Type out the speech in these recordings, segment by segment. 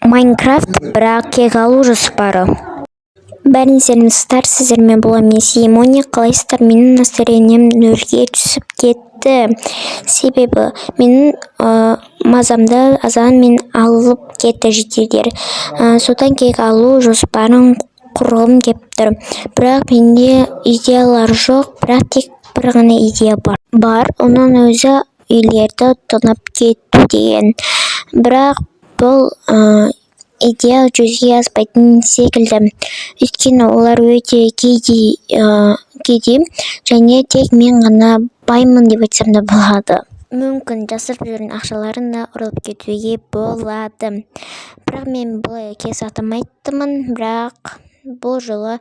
Майнкрафт, бірақ кек алу жоспары. Бәріңіздеріңіздар, сіздермен боламын, мен Симония, қалайсыздар? Менің настроением нөлге түсіп кетті. Себебі менің мазамды азан мен алып кетті жителдер. Содан кек алу жоспарын құрғым кеп тұр. Бірақ менде идеялар жоқ, бірақ тек бір ғана идея бар. Оның өзі үйлерді тонап кету деген. Бірақ бұл идея жүзеге аспайтын секілді. Өйткені олар өте кедей және тек мен ғана баймын деп айтсам да болады. Мүмкін жасырып жүрген ақшаларын да ұрып кетуге болады. Бірақ мен бұлай кек сақтамайтынмын, бірақ бұл жолы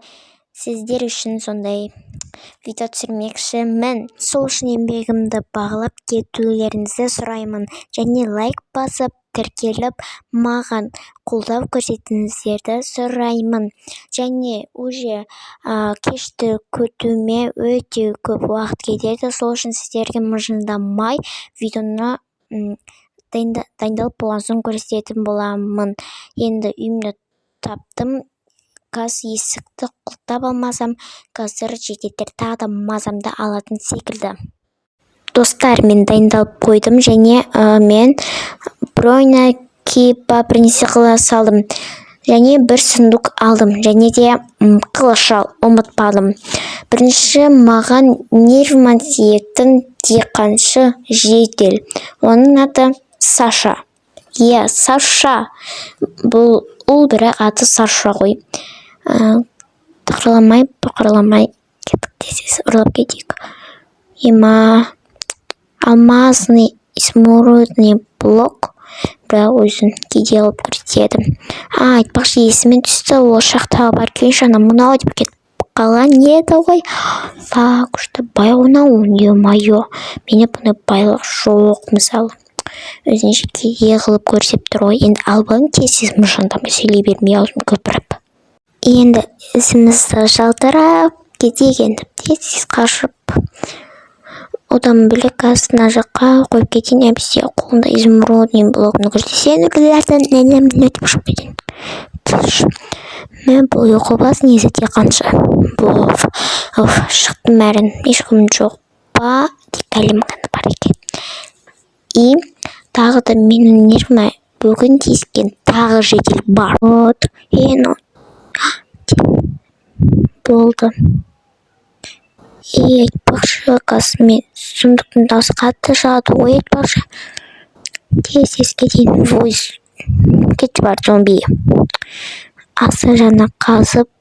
сіздер үшін сондай видео түсірмекшімін. Сол үшін еңбегімді бағалап кетулеріңізді сұраймын және лайк басып тіркеліп маған қолдау көрсетіңіздерді сұраймын. Және уже кешті күтуіме өте көп уақыт кетеді. Сол үшін сіздерге мыжыңдамай видеоны дайындалып болған соң көрсететін боламын. Енді үйімді таптым. Қазір есікті құлттап алмасам, қазір жігіттер тағы да мазамды алатын секілді. Достар, мен дайындалып қойдым және мен броньна киіп бірнәрсе қыла салдым. Және бір сундук алдым және де қылыш ұмытпадым. Бірінші маған нервімен тиетін диқаншы жедел. Оның аты Саша. Саша. Бұл бірақ аты Саша ғой. Тықырламай кеттік десіз, ұрлап кетейік. Алмазный изумрудный блок, бірақ өзін кедей алып көрсетеді. Айтпақшы, есімен түсті, ол шақтағы бар күйінші ана мынау деп кетіп қалған еді ғой. Күшті байғынау, е-майо, мене бұны байлық жоқ, мысалы. Өзінше кедей қылып көрсеп тұр ғой. Енді албағын тез мыжыңдамай сөйлей бермей аузым көпіріп. Енді ізімізді жалтырап кетейік, енді тез қашып. Одан бөлек астына жаққа қойып кетейін, әбісте қолында изумрудный блогын көрсетсен үлгілерден нәлем өтіп шығып кетейін. Мен бұл ұйқы несі қанша. Шықтым әрін, ешкім жоқ па? Тек әлем ғана бар екен. И тағы да менің нервіме бүгін тиіскен тағы жедел бар. Болды. Айтпақшы, қазір мен сундуктың дауысы қатты шығады. Айтпақшы. Тез кетейін. Кетші бар зомби. Асы жана қазып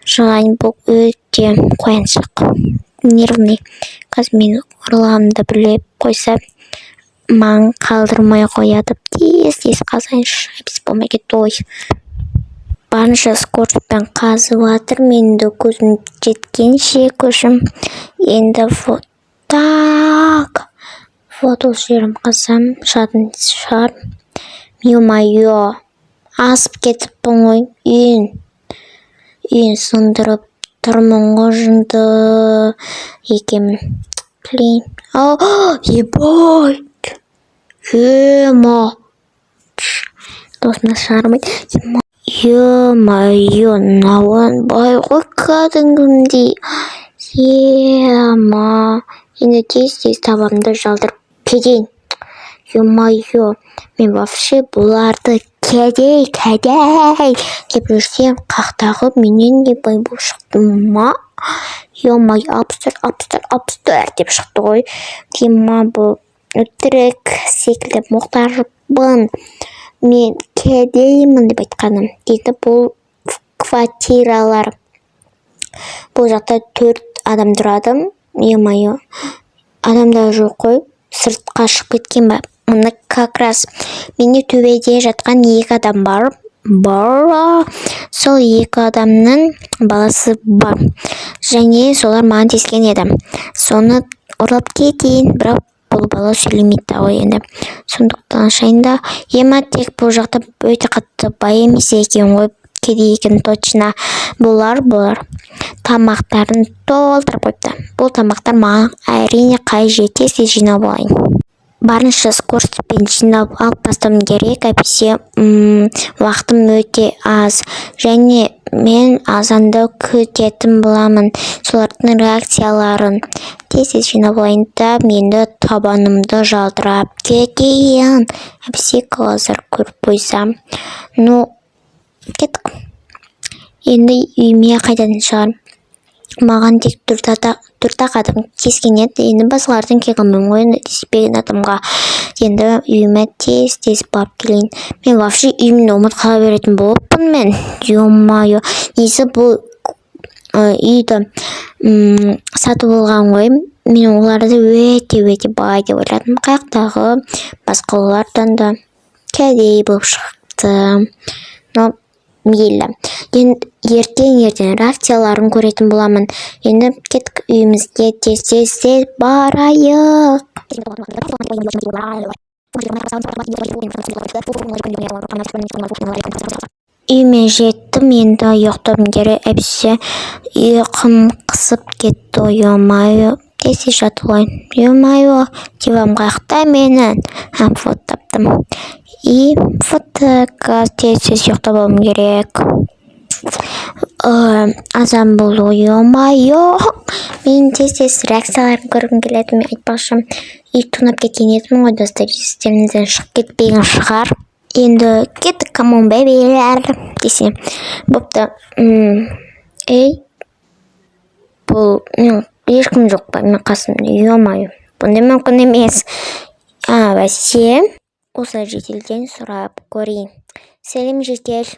шығайын, бұл өте қояншық. Нервный. Қазір мен ұрлағымды біліп қойса, маған қалдырмай қояды. Тез қазайыншы. Біз болмай кетті ой. Барынша скорппен қазып атыр, менді көзім жеткенше көшім. Енді фото жерім қазам, жадын шығар. Мио-майо, асып кетіп бұңой, үйін сындырып тұрмын ғожынды екемін. Ебой! Досына шығармайды. Е-майо, науан бай ғой кәдімгімдей. Енді тез табамды жалдырып кетейін. Е-майо, мен вообще бұларды кәдей деп жүрсем, қақтағы менен де бай болып шықты ма? Е-майо, апстыр деп шықты ғой. Бұл өтірік секілді мұқтажбын. Мен кедеймін деп айтқаным. Дейді бұл квартиралар. Бұл жақта 4 адам тұрады. Е-майо. Адамдар жоқ қой. Сыртқа шығып кеткен ба? Мұны как раз менде төбеде жатқан 2 адам бар. Сол 2 адамның баласы бар. Және солар маған тескен еді. Соны ұрлап кетейін, бірақ бұл бала сөйлемейді ғой енді. Сондықтан ашайында, тек бұл жақта өте қатты бай емес екен ғой, кедей екен точно. Бұлар тамақтарын толтырып қойыпты. Бұл тамақтар маған әрине қай жетсе жинап алайын. барынша скоростьпен жинап алып тастауым керек, әйтпесе уақытым өте аз, және мен азанды күтетін боламын солардың реакцияларын. Тез жинап алайын да енді табанымды жалтырап кетейін, әйтпесе қазір көріп қойсам. Кеттік. Енді үйіме қайтатын шығар. Маған тек төрт-ақ адам кезген еді. Енді басқалардың келгенмен ғой, тиіспеген адамға. Енді үйіме тез барып келейін. Мен вообще үйімді ұмытып қала беретін болыппын мен. Ё-моё, несі бұл үйді сатып алған ғой. Мен оларды өте бай деп ойладым. Қаяқтағы басқалардан да кәдей болып шықты. Мейлі. Енді ертең реакцияларын көретін боламын. Енді кеттік үйімізге тез барайық. Үйіме жеттім, енді ұйықтауым керек, әйтпесе ұйқым қысып кетті. Ё-моё, тез жатып алайын. Ё-моё, диван қаяқта менің? Вот таптым. И тез ұйықтап алуым керек. Азан болу, ё-моё. Мен тез реакцияларын көргім келеді. Мен айтпақшы, үй тонап кеткен едім ғой, достар, естеріңізден шығып кетпеген шығар. Енді кеттік, камон бэбилер десе. Бопты. Бұл мен ешкім жоқ па мен қасымда? Ё-моё, бұндай мүмкін емес. Бәсе, осы жеделден сұрап көрейін. Сәлем, жедел.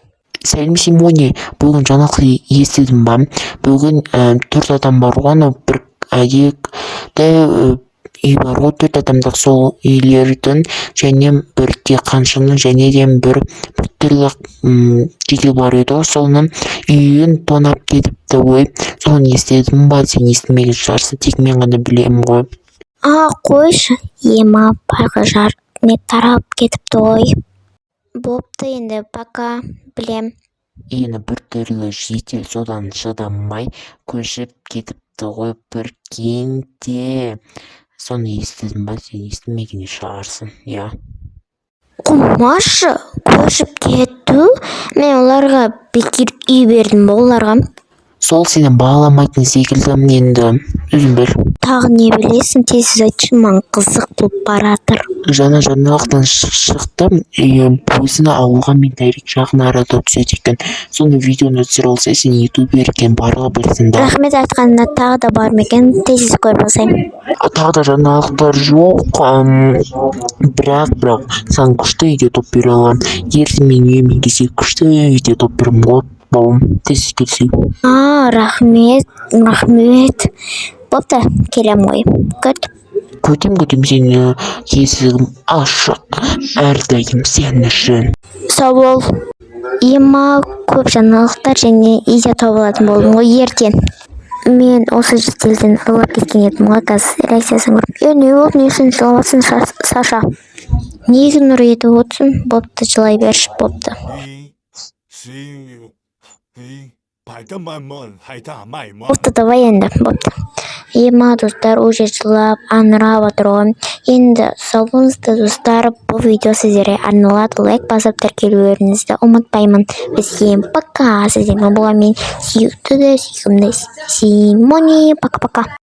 Сәлем, Симоне. Бүгін жаңалық естідің ба? Бүгін 4 адам бар ғой, бір әйелді үй бар ғой, 4 адамдық сол үйлердің, және бір диқаншының, және де бір түрлі жедел бар еді ғой, соның үйін тонап кетіпті ғой. Соны естідің ба? Сен естімеген шығарсың, тек мен ғана білемін ғой. Қойшы, ема байға жар не тарап кетіпті ғой. Бопты, енді пока, білем. Енді бір түрлі жедел содан шыдамай көшіп кетіпті ғой бір кентте. Соны естідің ба? Сен естімеген шығарсың, иә. Құмашы, көшіп кетті? Мен оларға бекер үй бердім ба оларға? Сол сені бағаламайтын секілді, енді өзің біл. Тағы не білесің, тез айтшы, маған қызық болып баратыр. Жаңалықтан шықты, өзіні ауылға мен дәрек жақын арада түседі екен. Соны видеоны түсіре алса, сен ютубер екен барлығы білсін да. Рахмет айтқанына тағы да бар ма екен, тез көріп алсайын. Тағы да жаңалықтар жоқ, бірақ саған күшті үйде топ бере аламын. Ертең мен үйіме келсе күшті үйде топ беремін ғой. Тез келсей. Рахмет. Бопты, келем ғой. Көтем сені, есігім ашық, әрдайым сен үшін. Сау бол. Ема көп жаңалықтар және үйде табылатын болдым ғой ертең. Мен осы жеделден ұрлап кеткен едім ғой, қазір реакциясын көріп. Не болды, не үшін жыламасын, Саша? Неге нұр еді отсын? Бопты, жылай берші, бопты. Бопты, давай енді, бопты. Ема достар, уже жылап, аңырап отыр ғой. Енді сау болыңыздар достар, бұл видео сіздерге арналады. Лайк басып тіркелулеріңізді ұмытпаймын. Бізге пока, сіздермен болған мен сүйікті Симоне. Пока-пока.